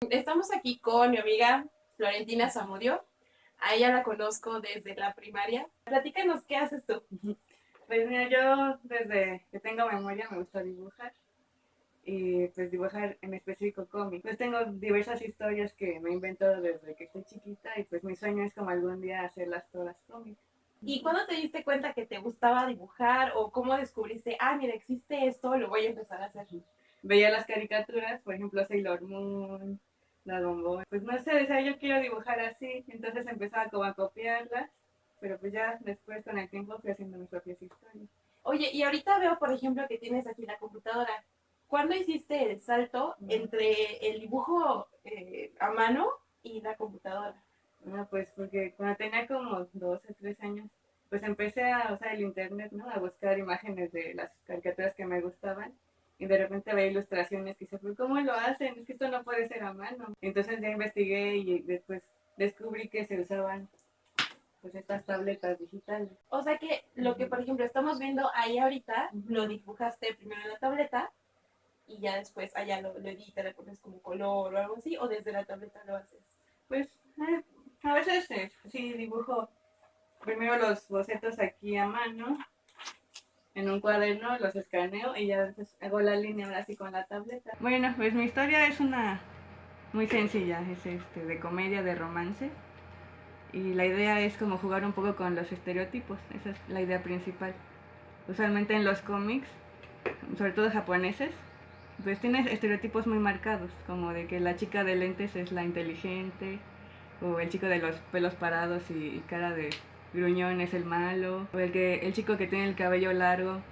Estamos aquí con mi amiga Florentina Zamudio. A ella la conozco desde la primaria. Platícanos, ¿qué haces tú? Pues mira, yo desde que tengo memoria me gusta dibujar y pues dibujar en específico cómics. Pues tengo diversas historias que me invento desde que estoy chiquita y pues mi sueño es como algún día hacerlas todas cómics. ¿Y cuándo te diste cuenta que te gustaba dibujar o cómo descubriste, mira, existe esto, lo voy a empezar a hacer? Veía las caricaturas, por ejemplo Sailor Moon, Dragon Ball. Pues no sé, decía yo quiero dibujar así, entonces empezaba como a copiarlas, pero pues ya después con el tiempo fui haciendo mis propias historias. Oye, y ahorita veo, por ejemplo, que tienes aquí la computadora. ¿Cuándo hiciste el salto entre el dibujo a mano y la computadora? No, pues porque cuando tenía como 12, 13 años, pues empecé a usar el internet, ¿no? A buscar imágenes de las caricaturas que me gustaban y de repente veía ilustraciones y se fue, ¿cómo lo hacen? Es que esto no puede ser a mano. Entonces ya investigué y después descubrí que se usaban pues estas tabletas digitales. O sea que lo que, por ejemplo, estamos viendo ahí ahorita, lo dibujaste primero en la tableta y ya después allá lo editas, le pones como color o algo así, o desde la tableta lo haces. Pues a veces sí dibujo primero los bocetos aquí a mano en un cuaderno, los escaneo y ya después hago la línea ahora sí con la tableta. Bueno, pues mi historia es una muy sencilla, es de comedia, de romance. Y la idea es como jugar un poco con los estereotipos, esa es la idea principal. Usualmente en los cómics, sobre todo japoneses, pues tiene estereotipos muy marcados, como de que la chica de lentes es la inteligente, o el chico de los pelos parados y cara de gruñón es el malo, o el chico que tiene el cabello largo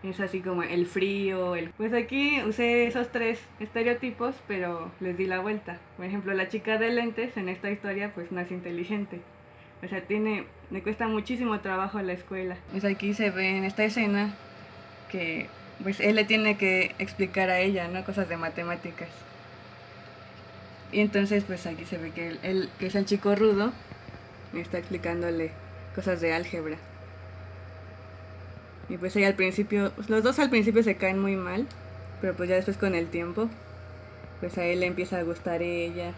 es así como el frío. Pues aquí usé esos tres estereotipos, pero les di la vuelta. Por ejemplo, la chica de lentes en esta historia pues no es inteligente. O sea, le cuesta muchísimo trabajo a la escuela. Pues aquí se ve en esta escena que pues él le tiene que explicar a ella, ¿no? Cosas de matemáticas. Y entonces pues aquí se ve que él que es el chico rudo, está explicándole cosas de álgebra. Y pues ella al principio, pues los dos al principio se caen muy mal, pero pues ya después con el tiempo, pues a él le empieza a gustar ella.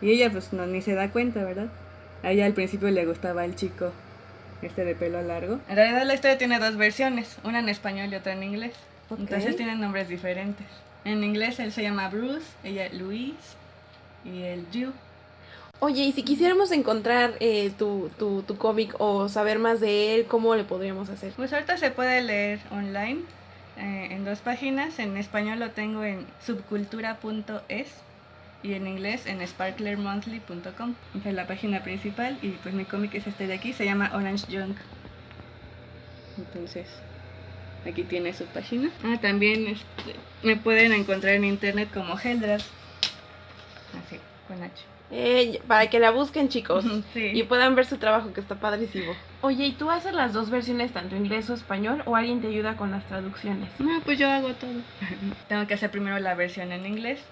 Y ella pues no, ni se da cuenta, ¿verdad? A ella al principio le gustaba el chico de pelo largo. En realidad la historia tiene dos versiones, una en español y otra en inglés. Okay. Entonces tienen nombres diferentes. En inglés él se llama Bruce, ella Louise y él Drew. Oye, y si quisiéramos encontrar tu cómic o saber más de él, ¿cómo le podríamos hacer? Pues ahorita se puede leer online en dos páginas. En español lo tengo en subcultura.es y en inglés en sparklermonthly.com. Esa es la página principal y pues mi cómic es este de aquí, se llama Orange Junk. Entonces, aquí tiene su página. También me pueden encontrar en internet como Heldrad. Así, con H. Para que la busquen, chicos, Sí. y puedan ver su trabajo, que está padrísimo. Oye, ¿y tú haces las dos versiones, tanto inglés o español, o alguien te ayuda con las traducciones? No, pues yo hago todo. Tengo que hacer primero la versión en inglés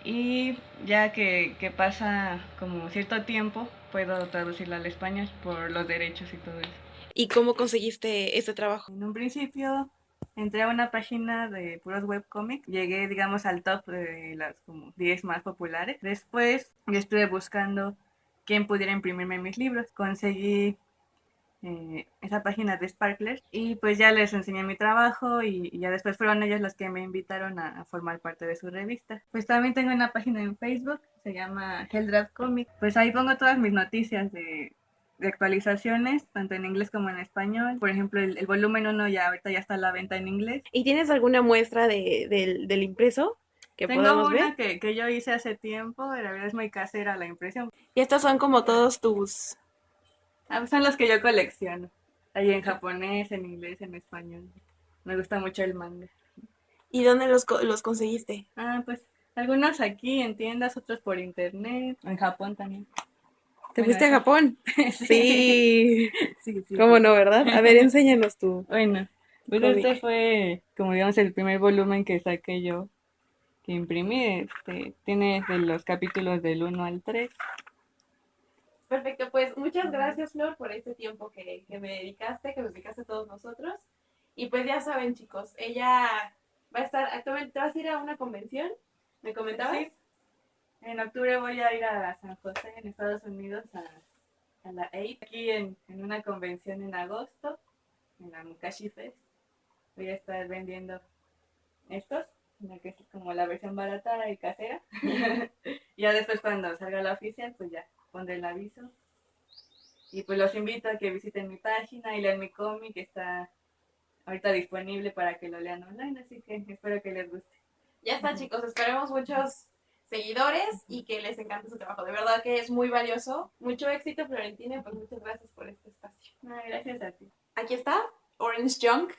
y ya que pasa como cierto tiempo, puedo traducirla al español por los derechos y todo eso. ¿Y cómo conseguiste este trabajo? En un principio entré a una página de puros webcomics, llegué digamos al top de las como 10 más populares. Después estuve buscando quién pudiera imprimirme mis libros. Conseguí esa página de Sparkler y pues ya les enseñé mi trabajo y ya después fueron ellos los que me invitaron a formar parte de su revista. Pues también tengo una página en Facebook, se llama Heldrad Comic. Pues ahí pongo todas mis noticias de actualizaciones, tanto en inglés como en español. Por ejemplo, el volumen 1 ya ahorita ya está a la venta en inglés. ¿Y tienes alguna muestra del impreso que Tengo podamos ver? una que yo hice hace tiempo, la verdad es muy casera la impresión. Y estos son como todos tus... Son los que yo colecciono. Hay en japonés, en inglés, en español. Me gusta mucho el manga. ¿Y dónde los conseguiste? Pues algunos aquí en tiendas, otros por internet, en Japón también. ¿Te Bueno, fuiste a esa. Japón? Sí. Sí. Sí, sí, ¿Cómo sí. no, verdad? A ver, enséñanos tu Bueno, pues este cómic. fue, como digamos, el primer volumen que saqué yo, que imprimí. Tiene de los capítulos del 1 al 3. Perfecto, pues muchas gracias, Flor, por este tiempo que me dedicaste, que nos dedicaste a todos nosotros. Y pues ya saben, chicos, ella va a estar, actualmente, ¿te vas a ir a una convención? ¿Me comentabas? Sí, En octubre voy a ir a San José, en Estados Unidos, a la APE, aquí en una convención en agosto, en la Mukashi Fest. Voy a estar vendiendo estos, la que es como la versión barata y casera. Ya después cuando salga la oficial, pues ya pondré el aviso. Y pues los invito a que visiten mi página y lean mi cómic, que está ahorita disponible para que lo lean online, así que espero que les guste. Ya está, chicos, esperemos muchos seguidores y que les encante su trabajo. De verdad que es muy valioso. Mucho éxito, Florentina, y pues muchas gracias por este espacio. Gracias a ti. Aquí está, Orange Junk.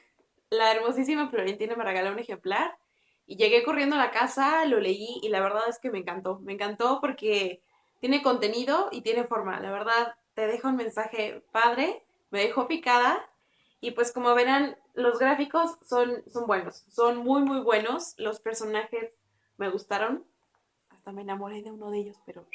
La hermosísima Florentina me regaló un ejemplar y llegué corriendo a la casa, lo leí y la verdad es que me encantó. Me encantó porque tiene contenido y tiene forma. La verdad, te deja un mensaje padre, me dejó picada y pues como verán, los gráficos son buenos, son muy muy buenos. Los personajes me gustaron. Hasta me enamoré de uno de ellos, pero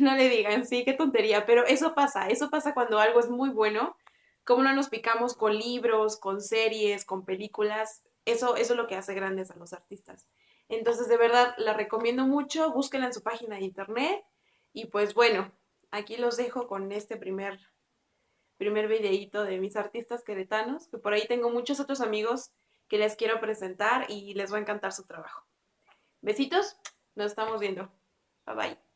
no le digan, sí, qué tontería, pero eso pasa cuando algo es muy bueno, como no nos picamos con libros, con series, con películas, eso es lo que hace grandes a los artistas. Entonces, de verdad, la recomiendo mucho, búsquenla en su página de internet y pues bueno, aquí los dejo con este primer videíto de mis artistas queretanos, que por ahí tengo muchos otros amigos que les quiero presentar y les va a encantar su trabajo. Besitos, nos estamos viendo. Bye bye.